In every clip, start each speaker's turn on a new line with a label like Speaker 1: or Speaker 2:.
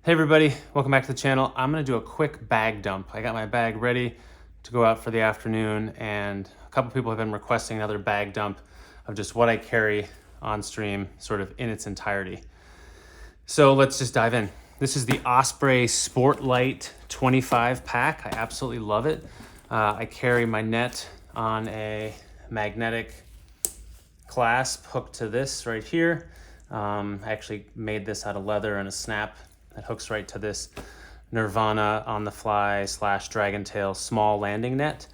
Speaker 1: Hey everybody, welcome back to the channel. I'm gonna do a quick bag dump. I got my bag ready to go out for the afternoon, and a couple people have been requesting another bag dump of just what I carry on stream, sort of in its entirety. So let's just dive in. This is the Osprey Sportlight 25 pack. I absolutely love it. I carry my net on a magnetic clasp hooked to this right here. I actually made this out of leather and a snap that hooks right to this Nirvana on the fly / dragon tail small landing net.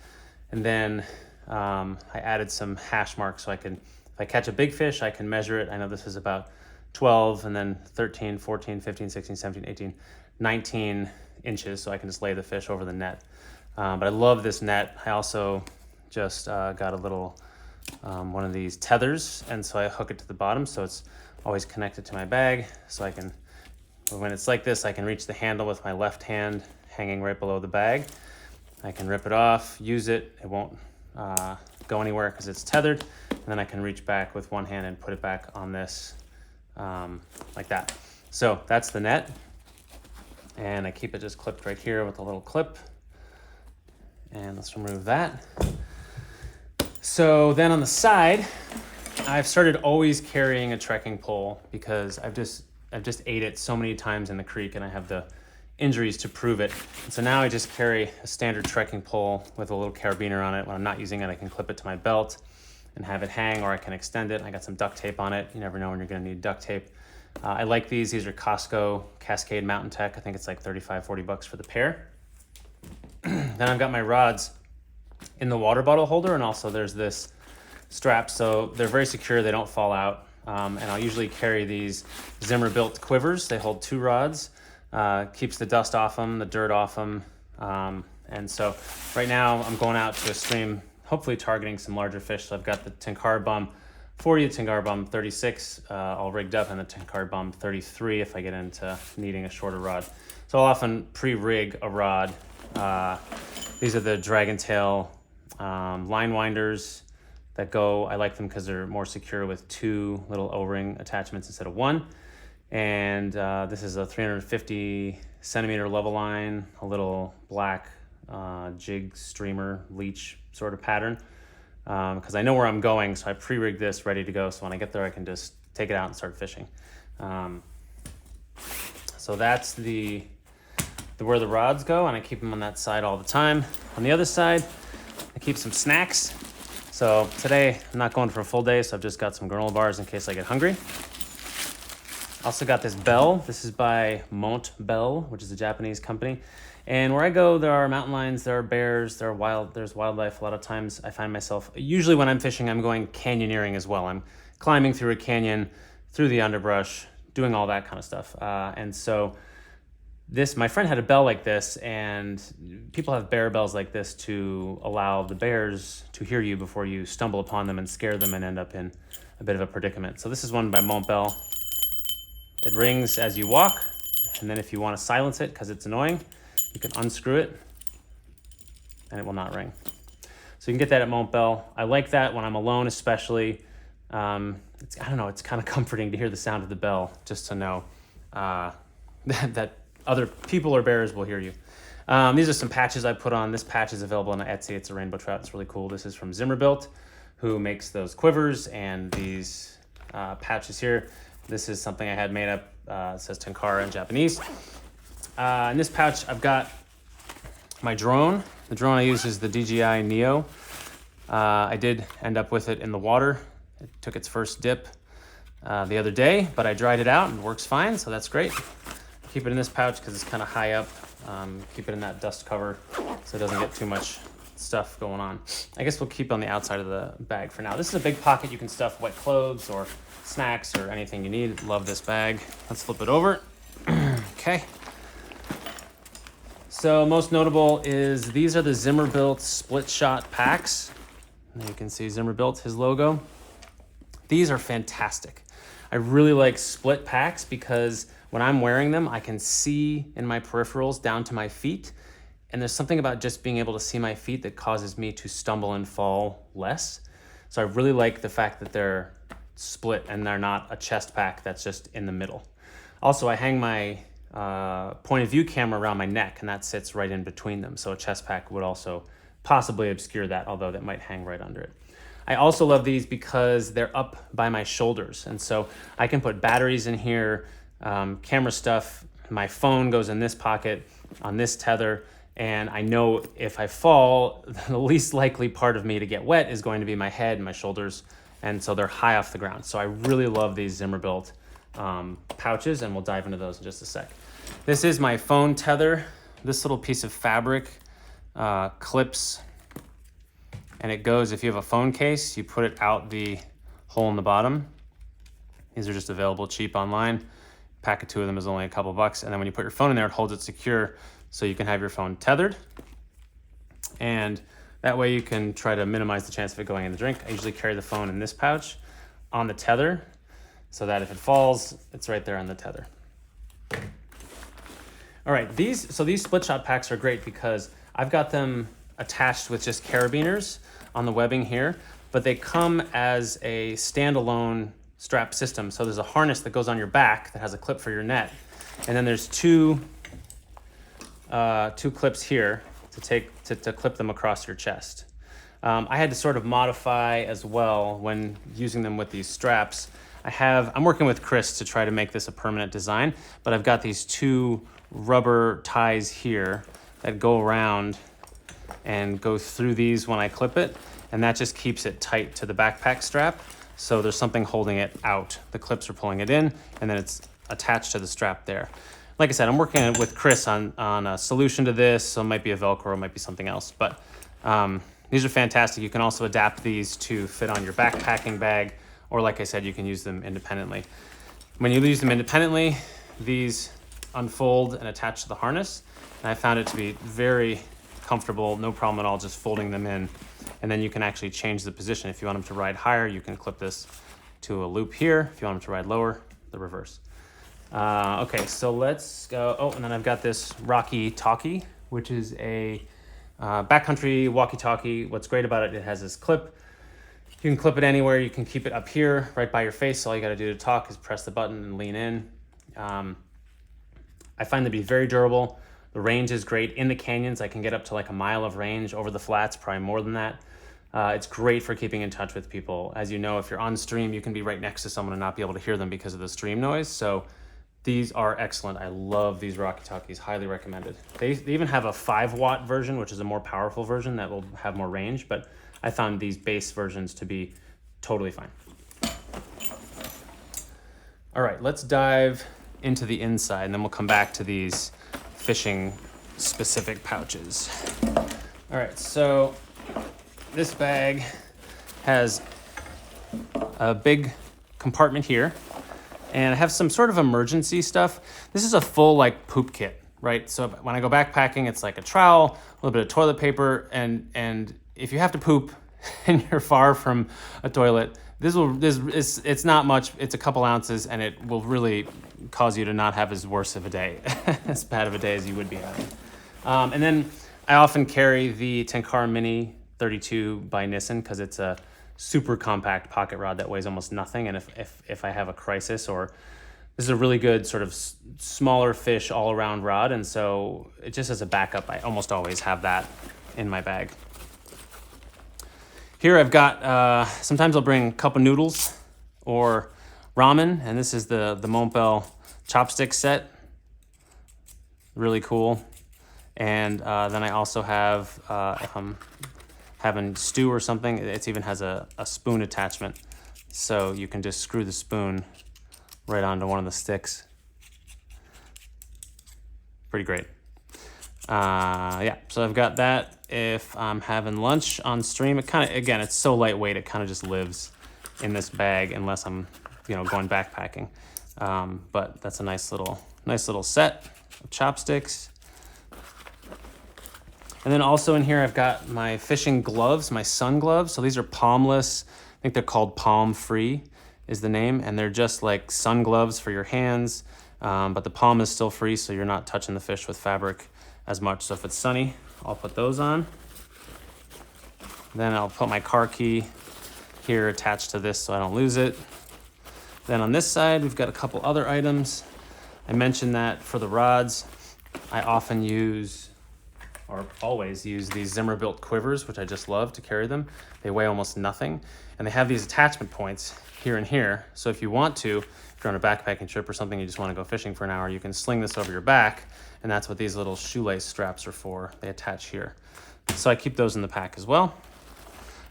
Speaker 1: And then I added some hash marks so I can, if I catch a big fish, I can measure it. I know this is about 12 and then 13, 14, 15, 16, 17, 18, 19 inches. So I can just lay the fish over the net. But I love this net. I also just got a little, one of these tethers. And so I hook it to the bottom so it's always connected to my bag. So I can, when it's like this, I can reach the handle with my left hand hanging right below the bag. I can rip it off, use it. It won't go anywhere because it's tethered. And then I can reach back with one hand and put it back on this like that. So that's the net. And I keep it just clipped right here with a little clip. And let's remove that. So then on the side, I've started always carrying a trekking pole because I've just ate it so many times in the creek and I have the injuries to prove it. And so now I just carry a standard trekking pole with a little carabiner on it. When I'm not using it, I can clip it to my belt and have it hang, or I can extend it. I got some duct tape on it. You never know when you're gonna need duct tape. I like these. These are Costco Cascade Mountain Tech. I think it's like 35, 40 bucks for the pair. Then I've got my rods in the water bottle holder, and also there's this strap, so they're very secure, they don't fall out. And I'll usually carry these Zimmer built quivers. They hold 2 rods, keeps the dust off them, the dirt off them. And so right now I'm going out to a stream, hopefully targeting some larger fish. So I've got the tenkara bum 40, the tenkara bum 36 all rigged up, and the tenkara bum 33 if I get into needing a shorter rod. So I'll often pre-rig a rod. These are the dragon tail line winders that go. I like them because they're more secure with 2 little O-ring attachments instead of 1. And this is a 350 centimeter level line, a little black jig streamer leech sort of pattern, because I know where I'm going, so I pre-rigged this ready to go, so when I get there I can just take it out and start fishing. So that's where the rods go, and I keep them on that side all the time. On the other side, I keep some snacks. So today, I'm not going for a full day, so I've just got some granola bars in case I get hungry. Also got this bell. This is by Mont Bell, which is a Japanese company. And where I go, there are mountain lions, there are bears, there's wildlife. A lot of times I find myself, usually when I'm fishing, I'm going canyoneering as well. I'm climbing through a canyon, through the underbrush, doing all that kind of stuff. And so my friend had a bell like this, and people have bear bells like this to allow the bears to hear you before you stumble upon them and scare them and end up in a bit of a predicament. So this is one by Mont Bell. It rings as you walk, and then if you want to silence it because it's annoying, you can unscrew it and it will not ring. So you can get that at Mont Bell. I like that when I'm alone, especially. I don't know, it's kind of comforting to hear the sound of the bell, just to know that other people or bears will hear you. These are some patches I put on. This patch is available on Etsy. It's a rainbow trout. It's really cool. This is from Zimmer Built, who makes those quivers and these patches here. This is something I had made up. It says tenkara in Japanese. In this pouch, I've got my drone. The drone I use is the DJI Neo. I did end up with it in the water. It took its first dip the other day, but I dried it out and it works fine, so that's great. Keep it in this pouch because it's kind of high up. Keep it in that dust cover so it doesn't get too much stuff going on. I guess we'll keep it on the outside of the bag for now. This is a big pocket. You can stuff wet clothes or snacks or anything you need. Love this bag. Let's flip it over. Okay. So most notable is these are the Zimmer Built split shot packs. And you can see Zimmer Built, his logo. These are fantastic. I really like split packs because when I'm wearing them, I can see in my peripherals down to my feet. And there's something about just being able to see my feet that causes me to stumble and fall less. So I really like the fact that they're split and they're not a chest pack that's just in the middle. Also, I hang my point of view camera around my neck, and that sits right in between them. So a chest pack would also possibly obscure that, although that might hang right under it. I also love these because they're up by my shoulders, and so I can put batteries in here, camera stuff. My phone goes in this pocket on this tether, and I know if I fall, the least likely part of me to get wet is going to be my head and my shoulders, and so they're high off the ground. So I really love these Zimmerbilt pouches, and we'll dive into those in just a sec. This is my phone tether. This little piece of fabric clips, and it goes, if you have a phone case, you put it out the hole in the bottom. These are just available cheap online. Pack of 2 of them is only a couple bucks, and then when you put your phone in there, it holds it secure so you can have your phone tethered, and that way you can try to minimize the chance of it going in the drink. I usually carry the phone in this pouch on the tether so that if it falls, it's right there on the tether. All right, these split shot packs are great because I've got them attached with just carabiners on the webbing here, but they come as a standalone strap system. So there's a harness that goes on your back that has a clip for your net, and then there's two clips here to clip them across your chest. I had to sort of modify as well when using them with these straps. I'm working with Chris to try to make this a permanent design, but I've got these 2 rubber ties here that go around and go through these when I clip it, and that just keeps it tight to the backpack strap. So there's something holding it out. The clips are pulling it in, and then it's attached to the strap there. Like I said, I'm working with Chris on a solution to this, so it might be a Velcro, it might be something else, but these are fantastic. You can also adapt these to fit on your backpacking bag, or like I said, you can use them independently. When you use them independently, these unfold and attach to the harness, and I found it to be very comfortable, no problem at all, just folding them in. And then you can actually change the position. If you want them to ride higher, you can clip this to a loop here. If you want them to ride lower, the reverse. Okay, so let's go. Oh, and then I've got this walkie-talkie, which is a backcountry walkie-talkie. What's great about it, it has this clip. You can clip it anywhere. You can keep it up here, right by your face. All you got to do to talk is press the button and lean in. I find them to be very durable. The range is great. In the canyons, I can get up to like a mile of range. Over the flats, probably more than that. It's great for keeping in touch with people. As you know, if you're on stream, you can be right next to someone and not be able to hear them because of the stream noise. So these are excellent. I love these walkie-talkies, highly recommended. They even have a 5-watt version, which is a more powerful version that will have more range, but I found these base versions to be totally fine. All right, let's dive into the inside, and then we'll come back to these fishing specific pouches. All right, so this bag has a big compartment here, and I have some sort of emergency stuff. This is a full like poop kit, right? So when I go backpacking, it's like a trowel, a little bit of toilet paper, and if you have to poop and you're far from a toilet, it's not much. It's a couple ounces, and it will really cause you to not have as worse of a day, as bad of a day as you would be having. And then I often carry the Tenkara Mini 32 by Nissin because it's a super compact pocket rod that weighs almost nothing. And if I have a crisis, or this is a really good sort of smaller fish all around rod, and so it just as a backup, I almost always have that in my bag. Here I've got, sometimes I'll bring a cup of noodles or ramen, and this is the Montbell chopstick set. Really cool. And then I also have, if I'm having stew or something, it even has a spoon attachment. So you can just screw the spoon right onto one of the sticks. Pretty great. Yeah, so I've got that. If I'm having lunch on stream, it kind of, again, it's so lightweight, it kind of just lives in this bag unless I'm, going backpacking. But that's a nice little set of chopsticks. And then also in here, I've got my fishing gloves, my sun gloves. So these are palmless. I think they're called Palm Free is the name. And they're just like sun gloves for your hands. But the palm is still free, so you're not touching the fish with fabric as much. So if it's sunny, I'll put those on. Then I'll put my car key here attached to this so I don't lose it. Then on this side, we've got a couple other items. I mentioned that for the rods, I often use, or always use, these Zimmer-built quivers, which I just love to carry them. They weigh almost nothing, and they have these attachment points here and here. So if you want to, if you're on a backpacking trip or something, you just want to go fishing for an hour, you can sling this over your back, and that's what these little shoelace straps are for. They attach here. So I keep those in the pack as well.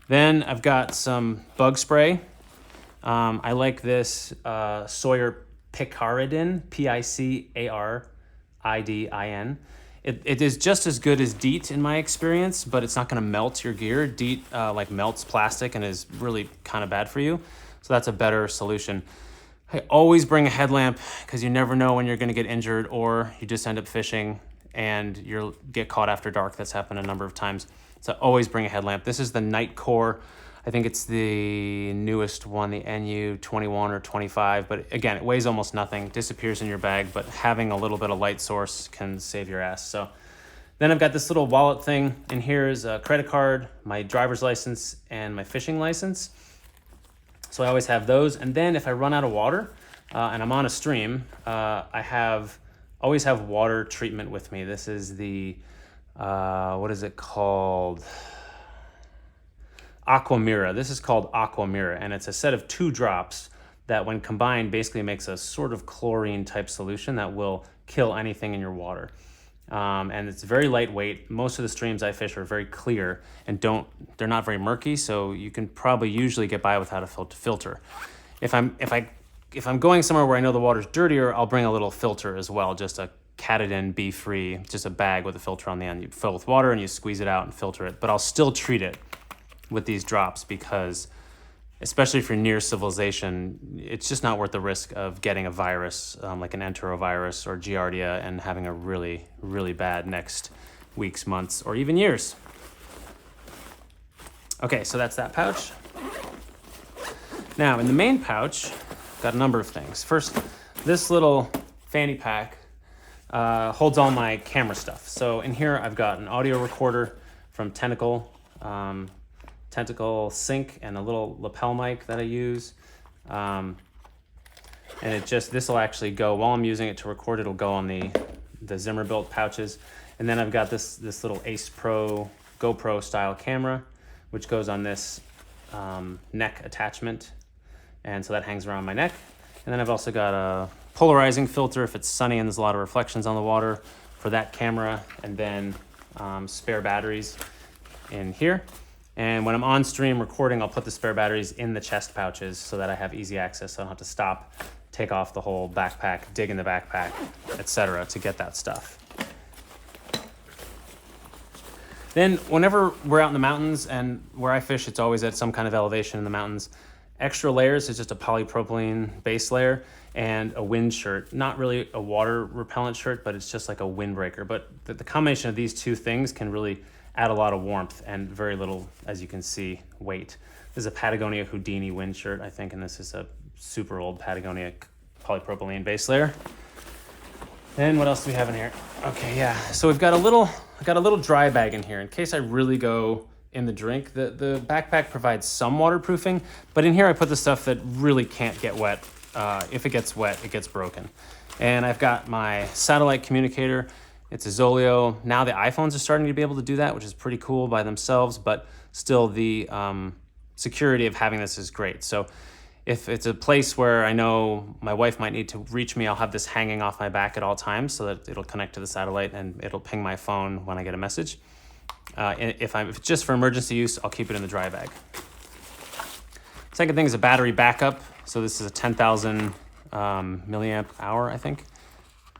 Speaker 1: Then I've got some bug spray. I like this Sawyer Picaridin, Picaridin. It is just as good as DEET in my experience, but it's not going to melt your gear. DEET like melts plastic and is really kind of bad for you. So that's a better solution. I always bring a headlamp because you never know when you're going to get injured, or you just end up fishing and you'll get caught after dark. That's happened a number of times. So always bring a headlamp. This is the Night Core. I think it's the newest one, the NU 21 or 25. But again, it weighs almost nothing, disappears in your bag, but having a little bit of light source can save your ass. So then I've got this little wallet thing, and here's a credit card, my driver's license, and my fishing license. So I always have those. And then if I run out of water and I'm on a stream, I always have water treatment with me. This is the, what is it called? Aquamira. This is called Aquamira, and it's a set of 2 drops that when combined basically makes a sort of chlorine type solution that will kill anything in your water. And it's very lightweight. Most of the streams I fish are very clear and they're not very murky, so you can probably usually get by without a filter. If I'm going somewhere where I know the water's dirtier, I'll bring a little filter as well, just a Katadyn Be Free, just a bag with a filter on the end. You fill it with water and you squeeze it out and filter it, but I'll still treat it with these drops because, especially if you're near civilization, it's just not worth the risk of getting a virus like an enterovirus or Giardia and having a really, really bad next weeks, months, or even years. Okay, so that's that pouch. Now, in the main pouch, got a number of things. First, this little fanny pack holds all my camera stuff. So in here, I've got an audio recorder from Tentacle Sync, and a little lapel mic that I use. And this will actually go, while I'm using it to record, it'll go on the Zimmer built pouches. And then I've got this little Ace Pro GoPro style camera, which goes on this neck attachment. And so that hangs around my neck. And then I've also got a polarizing filter if it's sunny and there's a lot of reflections on the water for that camera. And then spare batteries in here. And when I'm on stream recording, I'll put the spare batteries in the chest pouches so that I have easy access. So I don't have to stop, take off the whole backpack, dig in the backpack, etc. to get that stuff. Then whenever we're out in the mountains, and where I fish, it's always at some kind of elevation in the mountains, extra layers is just a polypropylene base layer and a wind shirt. Not really a water repellent shirt, but it's just like a windbreaker. But the combination of these 2 things can really add a lot of warmth and very little, as you can see, weight. This is a Patagonia Houdini wind shirt, I think, and this is a super old Patagonia polypropylene base layer. And what else do we have in here? Okay, yeah. So I got a little dry bag in here in case I really go in the drink. The backpack provides some waterproofing, but in here I put the stuff that really can't get wet. If it gets wet, it gets broken. And I've got my satellite communicator. It's a Zoleo. Now the iPhones are starting to be able to do that, which is pretty cool by themselves, but still the security of having this is great. So if it's a place where I know my wife might need to reach me, I'll have this hanging off my back at all times so that it'll connect to the satellite and it'll ping my phone when I get a message. If it's just for emergency use, I'll keep it in the dry bag. Second thing is a battery backup. So this is a 10,000 milliamp hour, I think.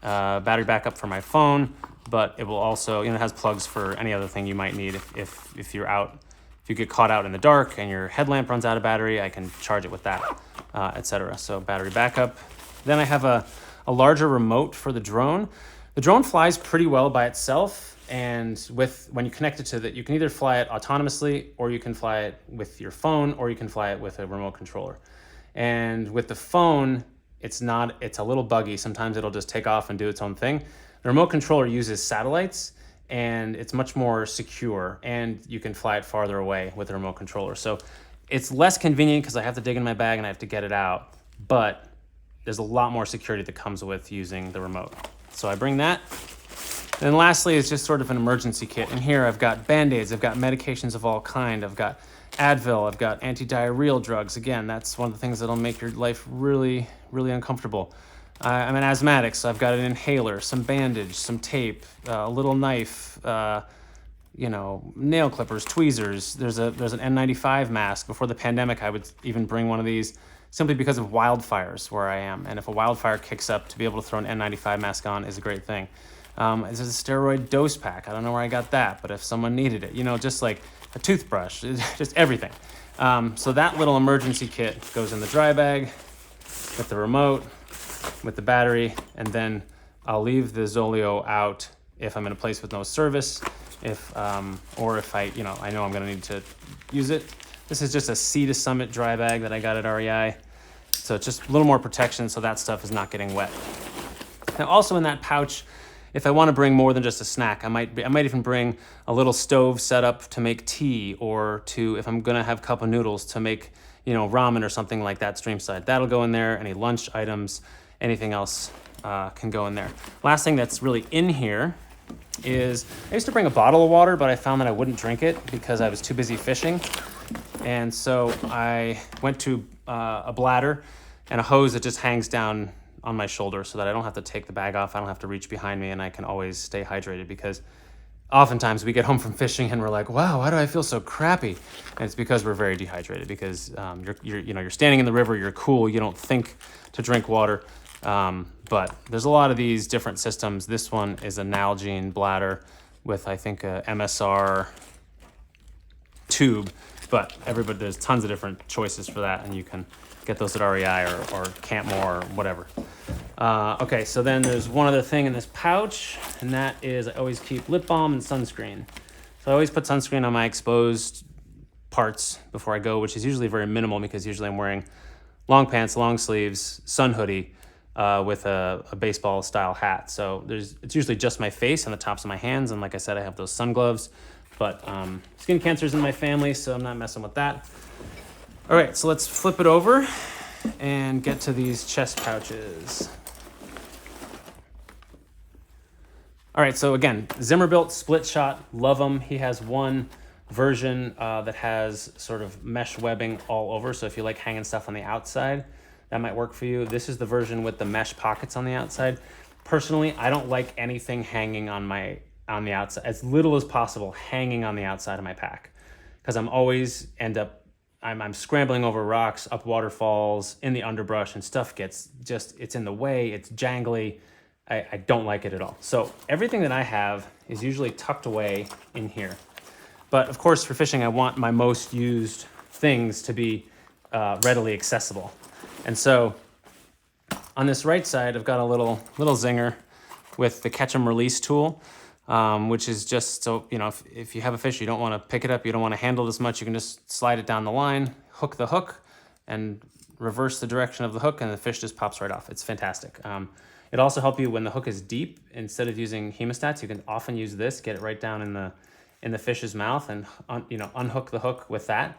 Speaker 1: Battery backup for my phone, but it will also, it has plugs for any other thing you might need if you're out, if you get caught out in the dark and your headlamp runs out of battery, I can charge it with that, etc. So battery backup. Then I have a larger remote for the drone. The drone flies pretty well by itself, and when you connect it to that, you can either fly it autonomously, or you can fly it with your phone, or you can fly it with a remote controller. And with the phone, it's a little buggy. Sometimes it'll just take off and do its own thing. The remote controller uses satellites, and it's much more secure, and you can fly it farther away with the remote controller. So it's less convenient because I have to dig in my bag and I have to get it out, but there's a lot more security that comes with using the remote. So I bring that. And lastly is just sort of an emergency kit. In here I've got Band-Aids, I've got medications of all kind, I've got Advil, I've got anti-diarrheal drugs. Again, that's one of the things that'll make your life really, really uncomfortable. I'm an asthmatic, so I've got an inhaler, some bandage, some tape, a little knife, nail clippers, tweezers. There's an N95 mask. Before the pandemic, I would even bring one of these simply because of wildfires where I am. And if a wildfire kicks up, to be able to throw an N95 mask on is a great thing. This is a steroid dose pack. I don't know where I got that, but if someone needed it, just like a toothbrush, just everything. So that little emergency kit goes in the dry bag with the remote, with the battery, and then I'll leave the Zoleo out if I'm in a place with no service, or if I know I'm gonna need to use it. This is just a Sea to Summit dry bag that I got at REI. So it's just a little more protection so that stuff is not getting wet. Now also in that pouch, if I want to bring more than just a snack, I might even bring a little stove set up to make tea, or if I'm gonna have cup of noodles to make ramen or something like that streamside. That'll go in there. Any lunch items, anything else can go in there. Last thing that's really in here is I used to bring a bottle of water, but I found that I wouldn't drink it because I was too busy fishing. And so I went to a bladder and a hose that just hangs down on my shoulder so that I don't have to take the bag off. I don't have to reach behind me, and I can always stay hydrated, because oftentimes we get home from fishing and we're like, wow, why do I feel so crappy? And it's because we're very dehydrated, because you're standing in the river, you're cool, you don't think to drink water. But there's a lot of these different systems. This one is a Nalgene bladder with, I think, a MSR tube, but there's tons of different choices for that, and you can get those at REI or Campmore or whatever. Okay, so then there's one other thing in this pouch, and that is I always keep lip balm and sunscreen. So I always put sunscreen on my exposed parts before I go, which is usually very minimal, because usually I'm wearing long pants, long sleeves, sun hoodie, with a baseball style hat. So it's usually just my face and the tops of my hands, and like I said, I have those sun gloves, but skin cancer's in my family, so I'm not messing with that. All right, so let's flip it over and get to these chest pouches. All right, so again, Zimmer-built split shot, love them. He has one version that has sort of mesh webbing all over, so if you like hanging stuff on the outside, that might work for you. This is the version with the mesh pockets on the outside. Personally, I don't like anything hanging on the outside, as little as possible hanging on the outside of my pack, because I'm scrambling over rocks, up waterfalls, in the underbrush, and stuff it's in the way, it's jangly. I don't like it at all. So everything that I have is usually tucked away in here. But of course, for fishing, I want my most used things to be readily accessible. And so on this right side, I've got a little zinger with the catch 'em release tool, which is just so, if you have a fish, you don't want to pick it up, you don't want to handle it as much, you can just slide it down the line, hook the hook, and reverse the direction of the hook, and the fish just pops right off. It's fantastic. It also helps you when the hook is deep. Instead of using hemostats, you can often use this, get it right down in the fish's mouth, and unhook the hook with that.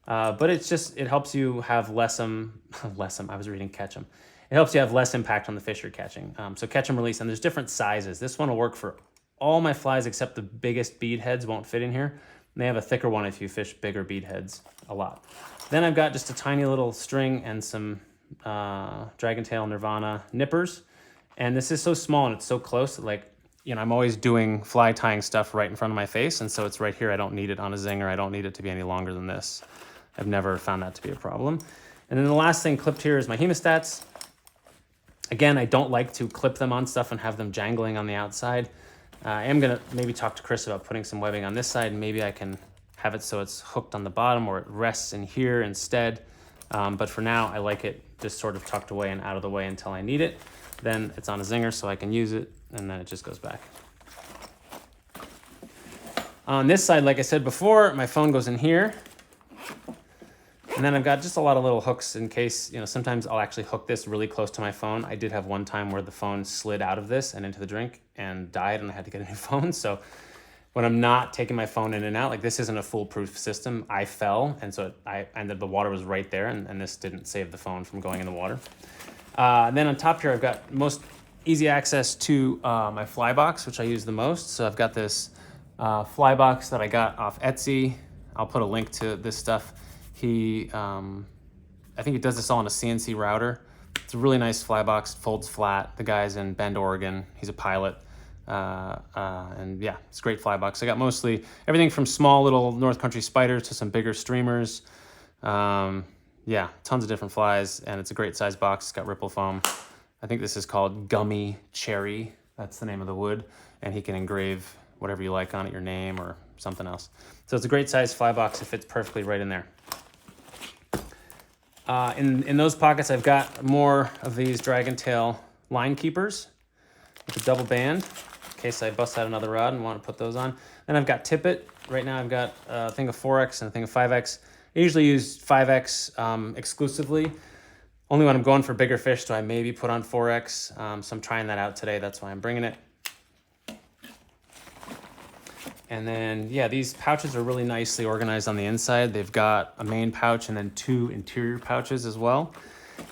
Speaker 1: But it helps you have I was reading catch 'em. It helps you have less impact on the fish you're catching. So catch 'em release, and there's different sizes. This one will work for all my flies except the biggest bead heads won't fit in here. And they have a thicker one if you fish bigger bead heads a lot. Then I've got just a tiny little string and some Dragon Tail Nirvana nippers. And this is so small and it's so close that I'm always doing fly tying stuff right in front of my face. And so it's right here. I don't need it on a zinger. I don't need it to be any longer than this. I've never found that to be a problem. And then the last thing clipped here is my hemostats. Again, I don't like to clip them on stuff and have them jangling on the outside. I am gonna maybe talk to Chris about putting some webbing on this side, and maybe I can have it so it's hooked on the bottom or it rests in here instead. But for now, I like it just sort of tucked away and out of the way until I need it. Then it's on a zinger so I can use it, and then it just goes back. On this side, like I said before, my phone goes in here. And then I've got just a lot of little hooks in case, sometimes I'll actually hook this really close to my phone. I did have one time where the phone slid out of this and into the drink and died, and I had to get a new phone. So when I'm not taking my phone in and out, this isn't a foolproof system. I fell, and so the water was right there, and this didn't save the phone from going in the water. And then on top here, I've got most easy access to my fly box, which I use the most. So I've got this fly box that I got off Etsy. I'll put a link to this stuff. I think he does this all on a CNC router. It's a really nice fly box, folds flat. The guy's in Bend, Oregon. He's a pilot. And yeah, it's a great fly box. I got mostly everything from small little North Country spiders to some bigger streamers. Yeah, tons of different flies, and it's a great size box. It's got ripple foam. I think this is called Gummy Cherry. That's the name of the wood, and he can engrave whatever you like on it, your name or something else. So it's a great size fly box. It fits perfectly right in there. In those pockets, I've got more of these Dragon Tail line keepers with a double band in case I bust out another rod and want to put those on. Then I've got tippet. Right now I've got a thing of 4X and a thing of 5X. I usually use 5X exclusively. Only when I'm going for bigger fish do I maybe put on 4X. So I'm trying that out today. That's why I'm bringing it. And then, yeah, these pouches are really nicely organized on the inside. They've got a main pouch and then 2 interior pouches as well.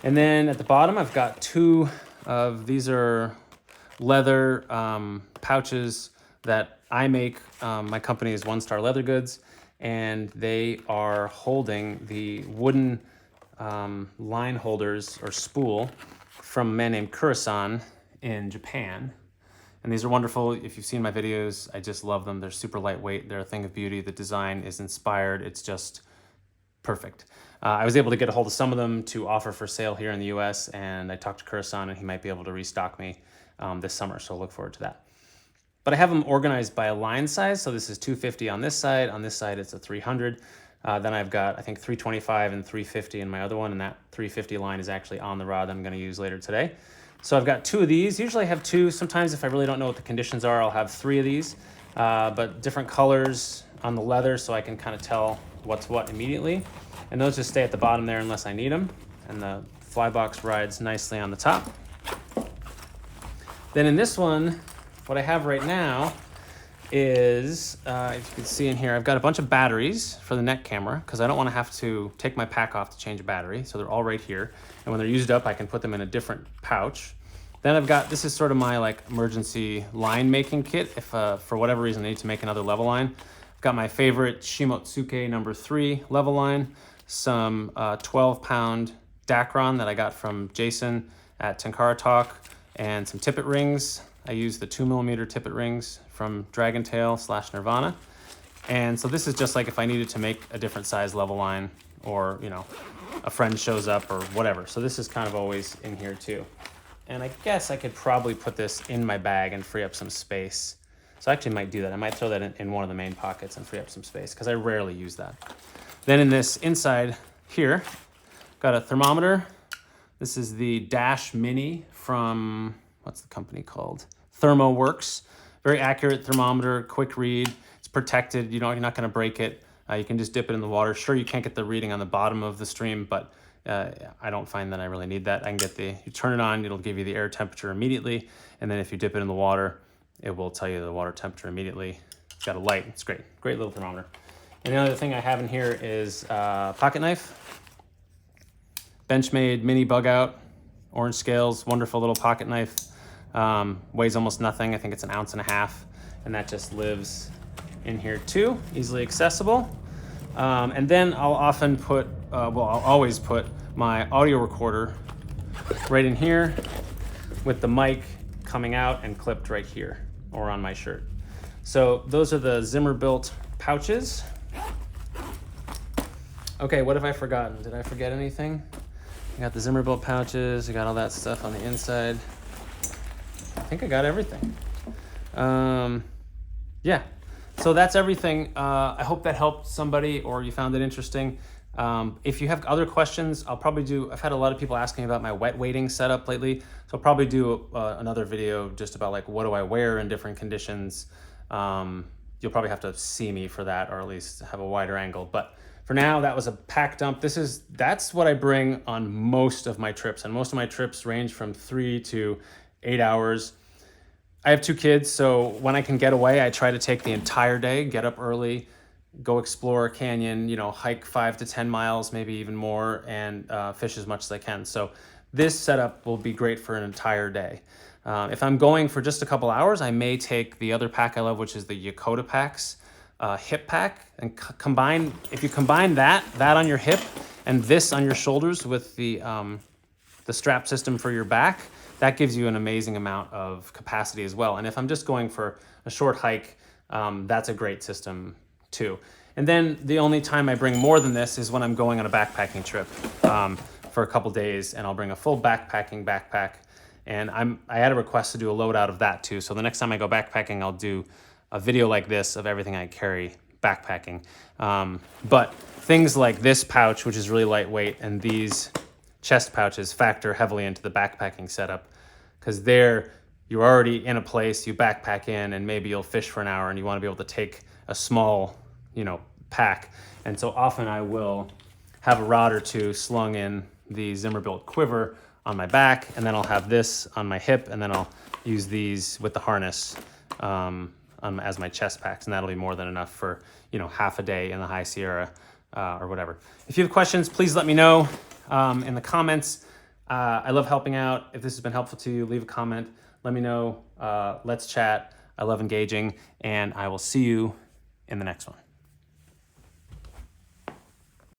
Speaker 1: And then at the bottom, I've got 2 of, these are leather pouches that I make. My company is One Star Leather Goods, and they are holding the wooden line holders or spool from a man named Kurasan in Japan. And these are wonderful. If you've seen my videos, I just love them. They're super lightweight. They're a thing of beauty. The design is inspired. It's just perfect. I was able to get a hold of some of them to offer for sale here in the US, and I talked to Kurasan, and he might be able to restock me this summer, so I'll look forward to that. But I have them organized by a line size, so this is 250 on this side. On this side, it's a 300. Then I've got, I think, 325 and 350 in my other one, and that 350 line is actually on the rod that I'm going to use later today. So I've got 2 of these. Usually I have 2. Sometimes if I really don't know what the conditions are, I'll have 3 of these, but different colors on the leather so I can kind of tell what's what immediately. And those just stay at the bottom there unless I need them. And the fly box rides nicely on the top. Then in this one, what I have right now is, if you can see in here, I've got a bunch of batteries for the neck camera because I don't want to have to take my pack off to change a battery. So they're all right here. And when they're used up, I can put them in a different pouch. Then I've got, this is sort of my like emergency line making kit. If for whatever reason I need to make another level line. I've got my favorite Shimotsuke number 3 level line, some 12-pound Dacron that I got from Jason at Tenkara Talk, and some tippet rings. I use the 2mm tippet rings from Dragon Tail / Nirvana. And so this is just like if I needed to make a different size level line, or, you know, a friend shows up or whatever. So this is kind of always in here too. And I guess I could probably put this in my bag and free up some space. So I actually might do that. I might throw that in one of the main pockets and free up some space because I rarely use that. Then in this inside here, got a thermometer. This is the Dash Mini from, what's the company called? ThermoWorks. Very accurate thermometer, quick read. It's protected. You know, you're not going to break it. You can just dip it in the water. Sure, you can't get the reading on the bottom of the stream, but I don't find that I really need that. I can get you turn it on, it'll give you the air temperature immediately. And then if you dip it in the water, it will tell you the water temperature immediately. It's got a light. It's great. Great little thermometer. And the other thing I have in here is a pocket knife. Benchmade mini bug out, orange scales, wonderful little pocket knife. Weighs almost nothing. I think it's 1.5 ounces, and that just lives in here too, easily accessible. And then I'll often put, I'll always put my audio recorder right in here with the mic coming out and clipped right here or on my shirt. So those are the Zimmer built pouches. Okay, what have I forgotten? Did I forget anything? I got the Zimmer built pouches. I got all that stuff on the inside. I think I got everything. Yeah, so that's everything. I hope that helped somebody or you found it interesting. If you have other questions, I've had a lot of people asking about my wet weighting setup lately. So I'll probably do another video just about like, what do I wear in different conditions? You'll probably have to see me for that, or at least have a wider angle. But for now, that was a pack dump. That's what I bring on most of my trips. And most of my trips range from 3 to 8 hours. I have 2 kids, so when I can get away, I try to take the entire day, get up early, go explore a canyon, hike 5 to 10 miles, maybe even more, and fish as much as I can. So this setup will be great for an entire day. If I'm going for just a couple hours, I may take the other pack I love, which is the Yokota Packs hip pack, and if you combine that on your hip and this on your shoulders with the strap system for your back, that gives you an amazing amount of capacity as well. And if I'm just going for a short hike, that's a great system too. And then the only time I bring more than this is when I'm going on a backpacking trip for a couple days, and I'll bring a full backpacking backpack. And I had a request to do a loadout of that too. So the next time I go backpacking, I'll do a video like this of everything I carry backpacking. But things like this pouch, which is really lightweight, and these chest pouches factor heavily into the backpacking setup, because there you're already in a place, you backpack in, and maybe you'll fish for an hour and you want to be able to take a small, pack. And so often I will have a rod or two slung in the Zimmer-built quiver on my back, and then I'll have this on my hip, and then I'll use these with the harness as my chest packs, and that'll be more than enough for half a day in the High Sierra or whatever. If you have questions, please let me know in the comments. I love helping out. If this has been helpful to you, leave a comment. Let me know. Let's chat. I love engaging, and I will see you in the next one.